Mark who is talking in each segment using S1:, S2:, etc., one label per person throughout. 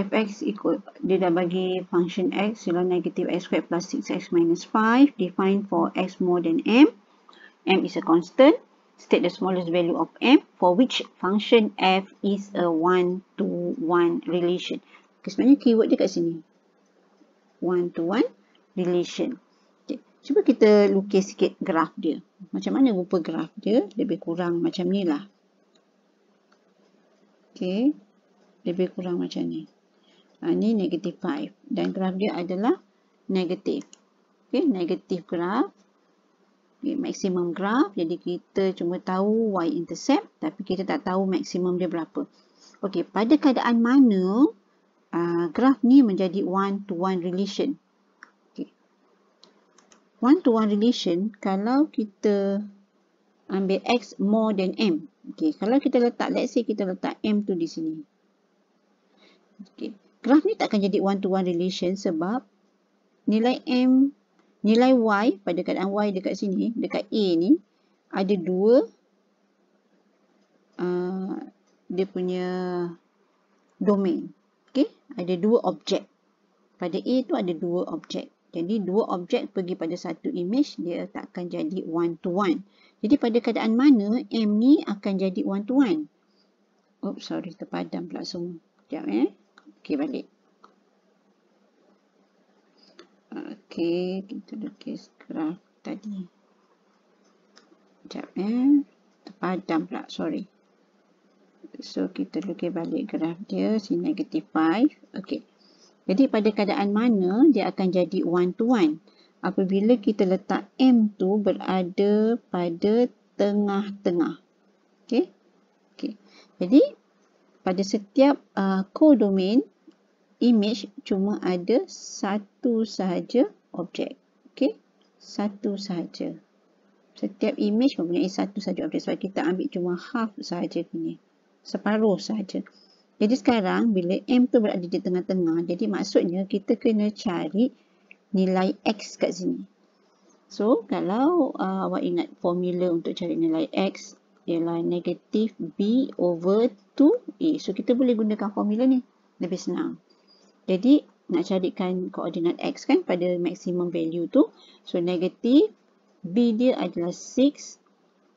S1: fx equal, dia dah bagi function x ialah negative x squared plus 6x minus 5. Define for x more than m. M is a constant. State the smallest value of m for which function f is a 1-to-1 relation. Okay, sebenarnya keyword dia kat sini. 1-to-1 relation. Okay, cuba kita lukis sikit graf dia. Macam mana rupa graf dia? Lebih kurang macam ni lah. Okay, lebih kurang macam ni. Ni negative 5 dan graf dia adalah negatif. Okay, negatif graf. Okay, maksimum graf. Jadi kita cuma tahu y-intercept tapi kita tak tahu maksimum dia berapa. Okay, pada keadaan mana graf ni menjadi 1-to-1 relation? Okay. 1-to-1 relation kalau kita ambil x more than m. Okay, kalau kita letak, let's say kita letak m tu di sini. Okay. Graf ni takkan jadi 1-to-1 relation sebab nilai m, nilai y pada keadaan y dekat sini, dekat A ni, ada dua dia punya domain. Okay, ada dua objek. Pada A tu ada dua objek. Jadi dua objek pergi pada satu image, dia takkan jadi 1-to-1. Jadi pada keadaan mana m ni akan jadi 1-to-1? Oops, sorry, terpadam pula semua. Sekejap Okay, balik. Okay, kita lukis graf tadi. Sekejap terpadam pula, sorry. So, kita lukis balik graf dia, si negative 5. Okay. Jadi, pada keadaan mana dia akan jadi 1-to-1? Apabila kita letak M tu berada pada tengah-tengah. Okay. Okay. Jadi, pada setiap codomain, image cuma ada satu sahaja objek. Okay. Satu sahaja. Setiap image mempunyai satu sahaja objek. Sebab kita ambil cuma half sahaja ni. Separuh sahaja. Jadi sekarang bila M tu berada di tengah-tengah, jadi maksudnya kita kena cari nilai X kat sini. So kalau awak ingat formula untuk cari nilai X ialah negatif B over 2A. So kita boleh gunakan formula ni. Lebih senang. Jadi nak carikan koordinat X kan pada maximum value tu. So negatif B dia adalah 6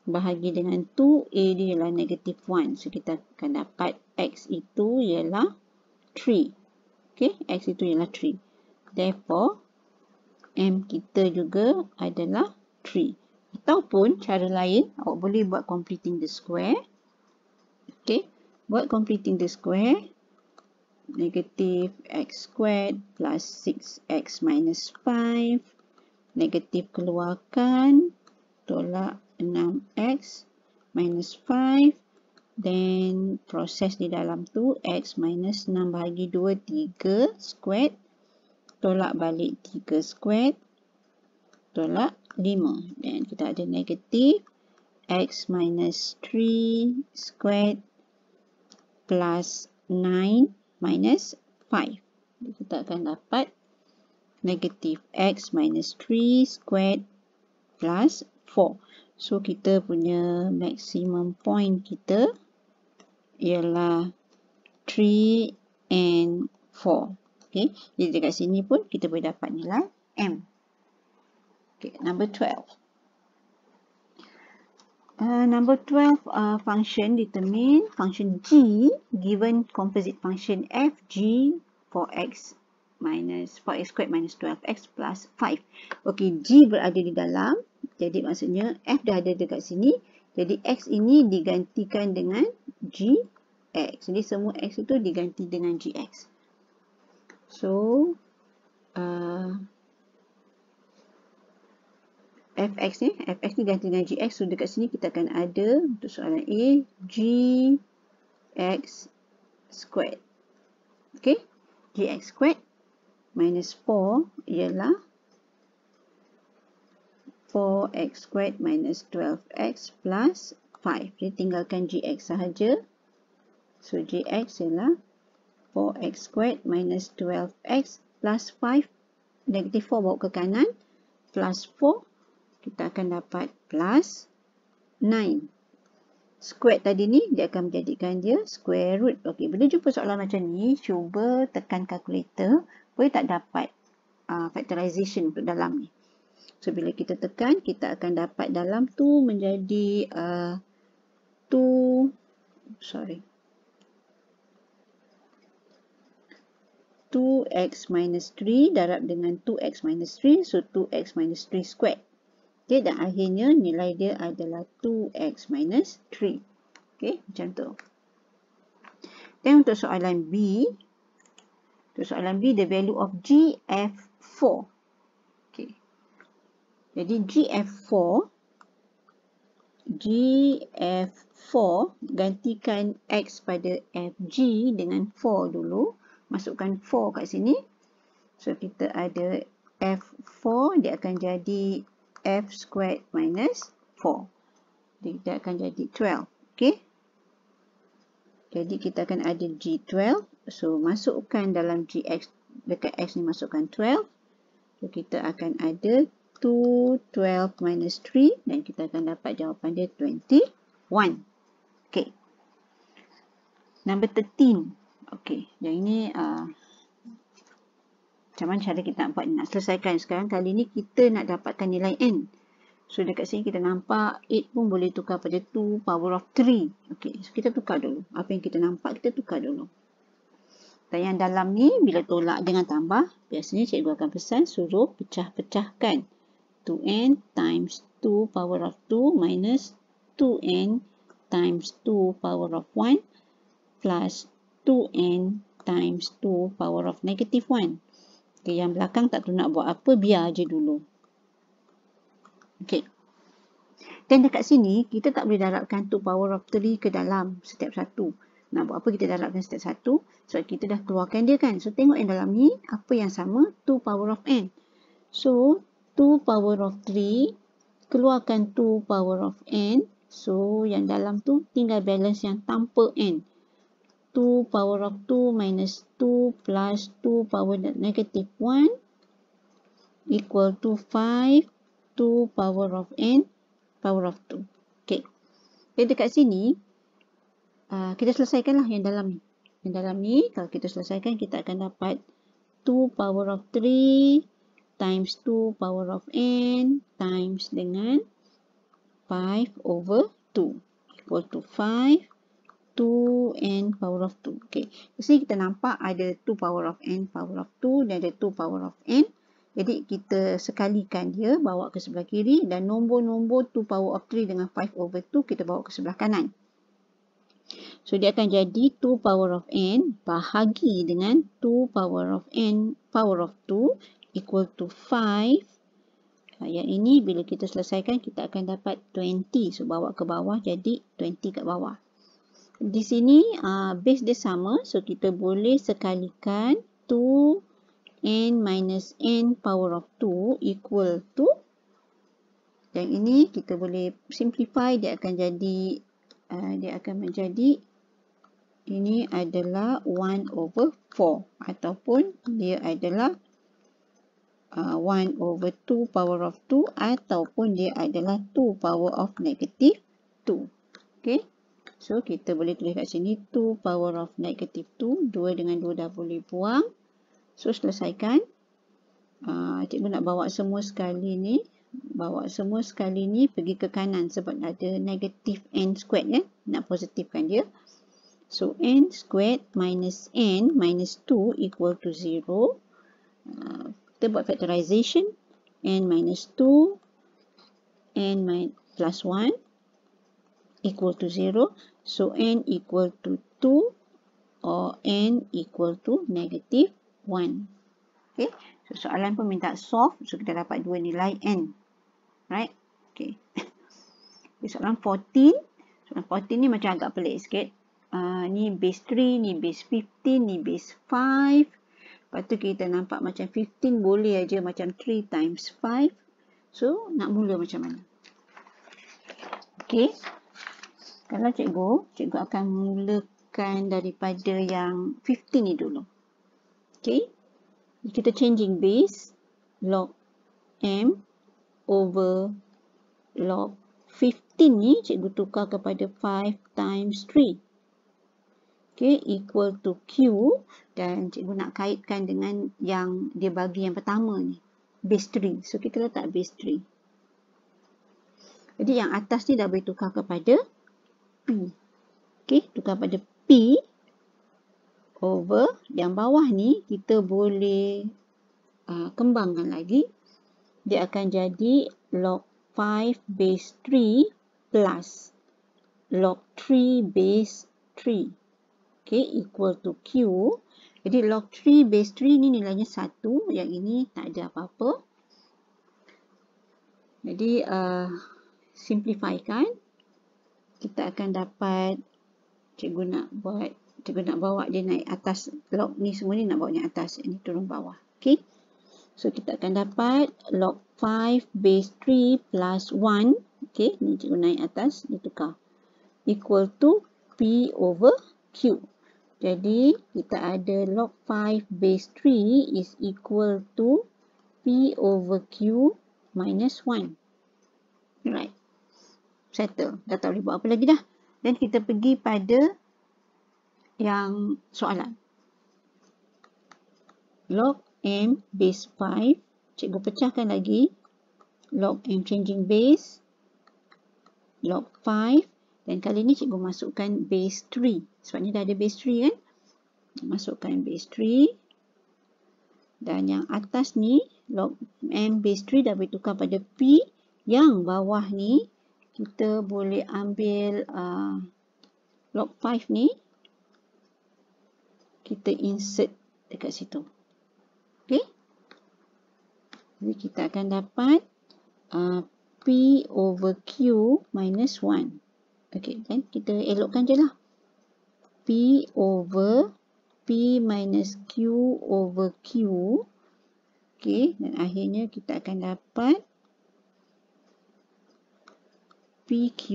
S1: bahagi dengan 2, A dia ialah negative 1. So, kita akan dapat X itu ialah 3. Okay, X itu ialah 3. Therefore, M kita juga adalah 3. Ataupun, cara lain, awak boleh buat completing the square. Okay, buat completing the square. Negative X squared plus 6X minus 5. Negatif keluarkan. Tolak 6x minus 5. Then proses di dalam tu x minus 6 bahagi 2, 3 squared. Tolak balik 3 squared. Tolak 5. Dan kita ada negatif x minus 3 squared plus 9 minus 5. Kita akan dapat negatif x minus 3 squared plus 4. So, kita punya maximum point kita ialah 3 and 4. Okay. Jadi, dekat sini pun kita boleh dapat nilai M. Okay. Number 12. Number 12, function determine function G given composite function f G for x squared minus 12x plus 5. Okay, G berada di dalam. Jadi maksudnya F dah ada dekat sini. Jadi X ini digantikan dengan GX. Jadi semua X itu diganti dengan GX. So, Fx ni ganti dengan GX. So dekat sini kita akan ada untuk soalan A, GX squared. Okay, GX squared minus 4 ialah 4x squared minus 12x plus 5. Jadi tinggalkan gx sahaja. So gx ialah 4x squared minus 12x plus 5. Negatif 4 bawa ke kanan. Plus 4. Kita akan dapat plus 9. square tadi ni, dia akan menjadikan dia square root. Okey, bila jumpa soalan macam ni, cuba tekan kalkulator. Boleh tak dapat factorization untuk dalam ni. So, bila kita tekan, kita akan dapat dalam tu menjadi 2x minus 3 darab dengan 2x minus 3. So, 2x minus 3 squared. Okay, dan akhirnya nilai dia adalah 2x minus 3. Okay, macam tu. Dan untuk soalan B, the value of GF4. Okay. Jadi GF4 gantikan X pada FG dengan 4 dulu. Masukkan 4 kat sini. So, kita ada F4, dia akan jadi F squared minus 4. Dia akan jadi 12. Okay. Jadi, kita akan ada G12. So, masukkan dalam GX, dekat X ni masukkan 12. So, kita akan ada 212 minus 3 dan kita akan dapat jawapan dia 21. Okay. Number 13. Okay. Yang ini macam mana cara kita nak buat ni? Nak selesaikan sekarang. Kali ni kita nak dapatkan nilai N. So, dekat sini kita nampak 8 pun boleh tukar pada 2 power of 3. Okay. So, kita tukar dulu. Apa yang kita nampak, kita tukar dulu. Dan yang dalam ni, bila tolak dengan tambah, biasanya cikgu akan pesan suruh pecah-pecahkan. 2n times 2 power of 2 minus 2n times 2 power of 1 plus 2n times 2 power of negative 1. Okay, yang belakang tak tahu nak buat apa, biar je dulu. Okay. Dan dekat sini, kita tak boleh darabkan 2 power of 3 ke dalam setiap satu. Nak buat apa kita darabkan setiap satu? Sebab kita dah keluarkan dia kan. So, tengok yang dalam ni, apa yang sama? 2 power of n. So, 2 power of 3, keluarkan 2 power of n. So, yang dalam tu tinggal balance yang tanpa n. 2 power of 2 minus 2 plus 2 power negative 1 equal to 5, 2 power of n power of 2. Okay. Jadi dekat sini, kita selesaikanlah yang dalam ni. Yang dalam ni, kalau kita selesaikan, kita akan dapat 2 power of 3 times 2 power of n times dengan 5 over 2 equal to 5 2n power of 2. Okay. Di sini kita nampak ada 2 power of n power of 2 dan ada 2 power of n. Jadi kita sekalikan dia, bawa ke sebelah kiri dan nombor-nombor 2 power of 3 dengan 5 over 2 kita bawa ke sebelah kanan. So dia akan jadi 2 power of n bahagi dengan 2 power of n power of 2 equal to 5. Yang ini bila kita selesaikan kita akan dapat 20. So bawa ke bawah jadi 20 kat bawah. Di sini base dia sama. So kita boleh sekalikan 2n minus n power of 2 equal to. Yang ini kita boleh simplify. Dia akan jadi, ini adalah 1 over 4. Ataupun dia adalah 1 over 2 power of 2 ataupun dia adalah 2 power of negative 2. Okay. So, kita boleh tulis kat sini 2 power of negative 2. 2 dengan 2 dah boleh buang. So, selesaikan. Cikgu nak bawa semua sekali ni. Bawa semua sekali ni pergi ke kanan sebab ada negative n squared ya. Nak positifkan dia. So, n squared minus n minus 2 equal to 0. Kita buat factorization. N minus 2. N plus 1 equal to 0. So, n equal to 2 or n equal to negative 1. Okay. So, soalan pun minta solve. So, kita dapat dua nilai n. Right? Okay. Soalan 14. Soalan 14 ni macam agak pelik sikit. Ni base 3, ni base 15, ni base 5. Lepas tu kita nampak macam 15 boleh aja macam 3 times 5. So, nak mula macam mana? Okay. Kalau cikgu akan mulakan daripada yang 15 ni dulu. Okay. Kita changing base log m over log 15 ni cikgu tukar kepada 5 times 3. Okay, equal to Q, dan cikgu nak kaitkan dengan yang dia bagi yang pertama ni, base 3. So, kita letak base 3. Jadi, yang atas ni dah boleh tukar kepada P. Okay, tukar pada P over yang bawah ni, kita boleh kembangkan lagi. Dia akan jadi log 5 base 3 plus log 3 base 3. Okay, equal to Q. Jadi, log 3 base 3 ni nilainya 1. Yang ini tak ada apa-apa. Jadi, simplifikan. Kita akan dapat, cikgu nak bawa dia naik atas. Log ni semua ni nak bawa naik atas. Ini turun bawah. Okay. So, kita akan dapat log 5 base 3 plus 1. Okay, ni cikgu naik atas. Dia tukar. Equal to P over Q. Jadi, kita ada log 5 base 3 is equal to P over Q minus 1. Alright. Settle. Dah tak boleh buat apa lagi dah. Dan kita pergi pada yang soalan. Log M base 5. Cikgu pecahkan lagi. Log M changing base. Log 5. Dan kali ni cikgu masukkan base 3. Sebab ni dah ada base 3 kan. Masukkan base 3. Dan yang atas ni, log M base 3 dah boleh tukar pada P. Yang bawah ni, kita boleh ambil log 5 ni. Kita insert dekat situ. Okay. Jadi kita akan dapat P over Q minus 1. Okay, dan kita elokkan je lah. P over P minus Q over Q. Okay, dan akhirnya kita akan dapat PQ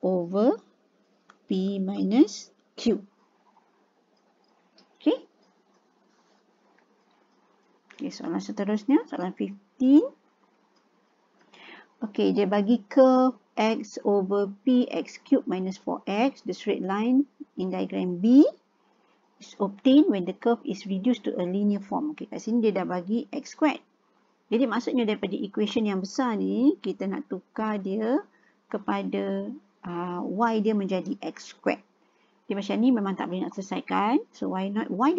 S1: over P minus Q. Okay. Okay, soalan seterusnya, soalan 15. Okay, dia bagi curve x over px cube minus 4x, the straight line in diagram B is obtained when the curve is reduced to a linear form. Okay, kat sini dia dah bagi x squared. Jadi maksudnya daripada equation yang besar ni, kita nak tukar dia kepada y dia menjadi x squared. Dia macam ni memang tak boleh nak selesaikan. So why not? Y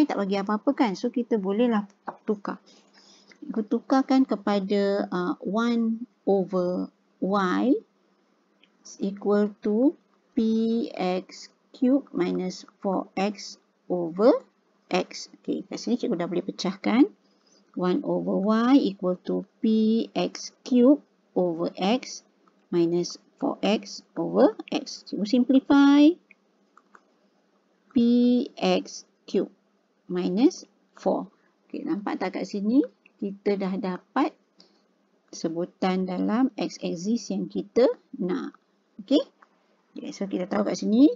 S1: tak bagi apa-apa kan? So kita bolehlah tukar. Kita tukarkan kepada 1 over y is equal to px cube minus 4x over x. Okay, kat sini cikgu dah boleh pecahkan. 1 over y equal to px cube over x minus 4x over x. Cikgu simplify. Px cube minus 4. Okay, nampak tak kat sini? Kita dah dapat sebutan dalam x-axis yang kita nak. Okay? So kita tahu kat sini,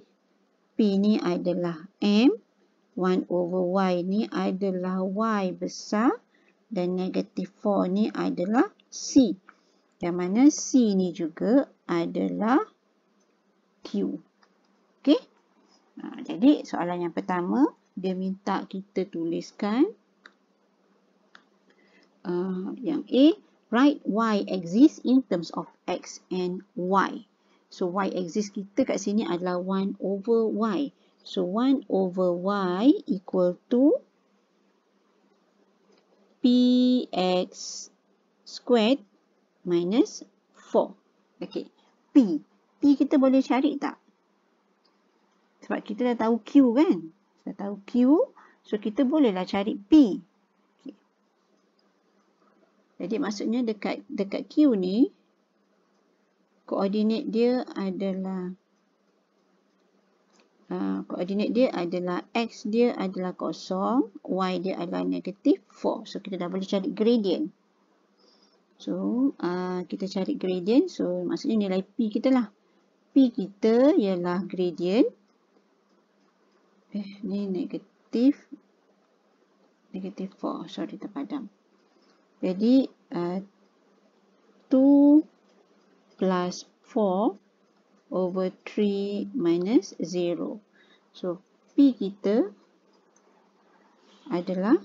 S1: P ni adalah M. 1 over Y ni adalah Y besar. Dan negatif 4 ni adalah C. Yang mana C ni juga adalah Q. Okay? Jadi soalan yang pertama, dia minta kita tuliskan yang A, write y-axis in terms of x and y. So y-axis kita kat sini adalah 1 over y. So 1 over y equal to px squared minus 4. Okay, P kita boleh cari tak? Sebab kita dah tahu Q kan? Dah tahu Q, so kita bolehlah cari P. Okay. Jadi maksudnya dekat Q ni, koordinat dia adalah x dia adalah 0, y dia adalah negatif 4. So kita dah boleh cari gradient. So kita cari gradient. So maksudnya nilai P kita lah. P kita ialah gradient. Ni negatif 4. Sorry, terpadam. Jadi 2 plus 4 over 3 minus 0. So, P kita adalah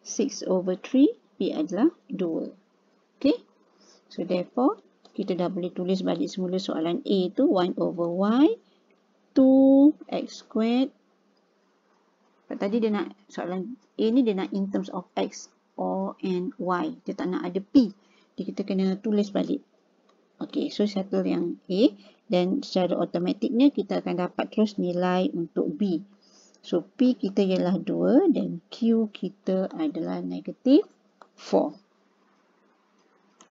S1: 6 over 3, P adalah 2. Okay? So, therefore, kita dah boleh tulis balik semula soalan A tu 1 over Y, 2x squared. Tadi dia nak, soalan A ni dia nak in terms of X or and Y. Dia tak nak ada P. Jadi, kita kena tulis balik. Okay, so settle yang A. Dan secara automatiknya kita akan dapat terus nilai untuk B. So, P kita ialah 2 dan Q kita adalah negatif 4.